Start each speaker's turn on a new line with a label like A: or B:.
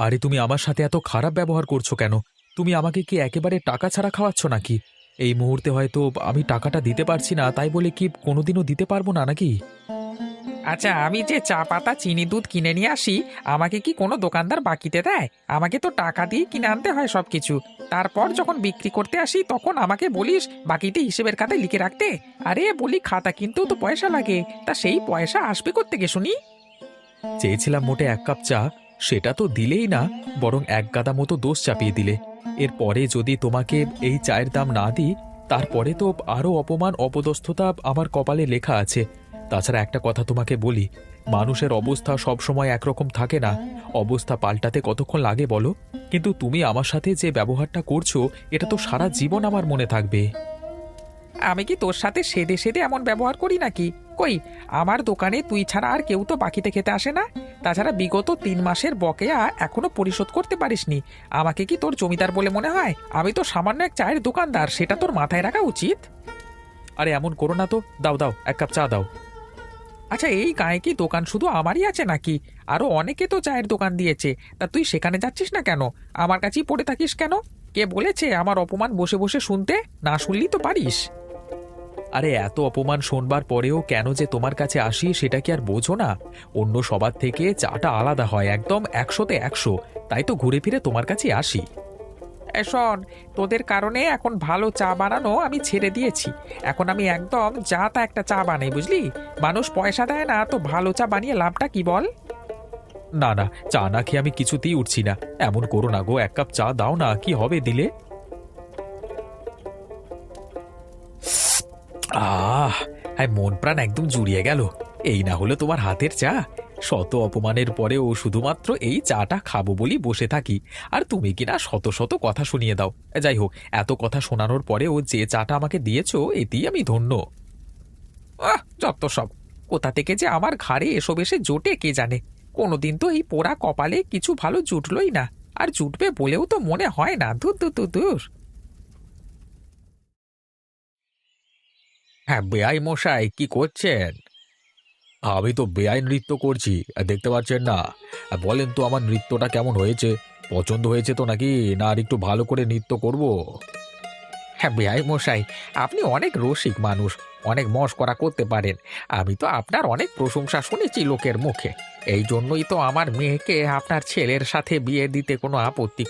A: আরে তুমি আমার সাথে এত খারাপ ব্যবহার করছো কেন? তুমি আমাকে কি একেবারে টাকা ছাড়া খাওয়াচ্ছ নাকি? এই মুহূর্তে হয়তো আমি টাকাটা দিতে পারছি না, তাই বলে কি কোনোদিনও দিতে পারবো না নাকি?
B: আচ্ছা, আমি যে চা পাতা চিনি দুধ কিনে নিয়ে আসি, আমাকে কি কোনো দোকানদার বাকিতে দেয়? আমাকে তো টাকা দিয়ে কিনে আনতে হয় সব কিছু। তারপর যখন বিক্রি করতে আসি তখন আমাকে বলিস বাকিতে হিসেবের খাতায় লিখে রাখতে। আরে বলি, খাতা কিনতেও তো পয়সা লাগে, তা সেই পয়সা আসবে কোত্থেকে শুনি?
A: চেয়েছিলাম মোটে এক কাপ চা, সেটা তো দিলেই না, বরং এক গাদা মতো দোষ চাপিয়ে দিলে। এরপরে যদি তোমাকে এই চায়ের দাম না দিই, তারপরে তো আরও অপমান অপদস্থতা আমার কপালে লেখা আছে। তাছাড়া একটা কথা তোমাকে বলি, মানুষের অবস্থা সবসময় একরকম থাকে না। অবস্থা পাল্টাতে কতক্ষণ লাগে বলো? কিন্তু তুমি আমার সাথে যে ব্যবহারটা করছো, এটা তো সারা জীবন আমার মনে থাকবে।
B: আমি কি তোর সাথে সেধে সেধে এমন ব্যবহার করি নাকি? কই, আমার দোকানে তুই ছাড়া আর কেউ তো বাকিতে খেতে আসে না। তাছাড়া বিগত 3 মাসের বকেয়া এখনো পরিশোধ করতে পারিসনি। আমাকে কি তোর জমিদার বলে মনে হয়? আমি তো সামান্য এক চায়ের দোকানদার, সেটা তোর মাথায় রাখা উচিত।
A: আরে এমন করো না তো, দাও দাও, এক কাপ চা দাও।
B: আচ্ছা, এই গায়ে কি দোকান শুধু আমারই আছে নাকি? আরো অনেকে তো চায়ের দোকান দিয়েছে। তা তুই সেখানে যাচ্ছিস না কেন? আমার কাছেই পড়ে থাকিস কেন? কে বলেছে আমার অপমান বসে বসে শুনতে? না শুনলি তো পারিস।
A: আরে এত অপমান শোনবার পরেও কেন যে তোমার কাছে আসি সেটা কি আর বোঝো না? অন্য সবার থেকে চাটা আলাদা হয়, একদম 100-তে 100। তাই তো ঘুরে ফিরে তোমার কাছে আসি।
B: শোন, তোদের কারণে এখন ভালো চা বানানো আমি ছেড়ে দিয়েছি। এখন আমি একদম যা তা একটা চা বানাই, বুঝলি? মানুষ পয়সা দেয় না তো ভালো চা বানিয়ে লাভটা কি বল?
A: না না, চা না খেয়ে আমি কিছুতেই উঠছি না। এমন করো না গো, এক কাপ চা দাও না, কি হবে দিলে? আহ, হ্যাঁ, মন প্রাণ একদম জুড়িয়ে গেল। এই না হলো তোমার হাতের চা। শত অপমানের পরেও শুধুমাত্র এই চাটা খাবো বলি বসে থাকি, আর তুমি কিনা শত শত কথা শুনিয়ে দাও। যাই হোক, এত কথা শোনানোর পরেও যে চাটা আমাকে দিয়েছো, এতেই আমি ধন্য।
B: যত সব! কোথা থেকে যে আমার ঘাড়ে এসব এসে জোটে কে জানে। কোনোদিন তো এই পোড়া কপালে কিছু ভালো জুটলই না, আর জুটবে বলেও তো মনে হয় না। ধুর ধুর ধুর ধুর।
A: হ্যাঁ, বেআই মশাই কি করছেন? আমি তো বেআই নৃত্য করছি, দেখতে পাচ্ছেন না? বলেন তো আমার নৃত্যটা কেমন হয়েছে? পছন্দ হয়েছে তো নাকি, না আর একটু ভালো করে নৃত্য করব?
B: হ্যাঁ বেআই মশাই, আপনি অনেক রসিক মানুষ, অনেক মশকরা করতে পারেন। আমি তো আপনার অনেক প্রশংসা শুনেছি লোকের মুখে। এই জন্যই তো আমার মেয়েকে আপনার ছেলের সাথে বিয়ে দিতে কোনো আপত্তি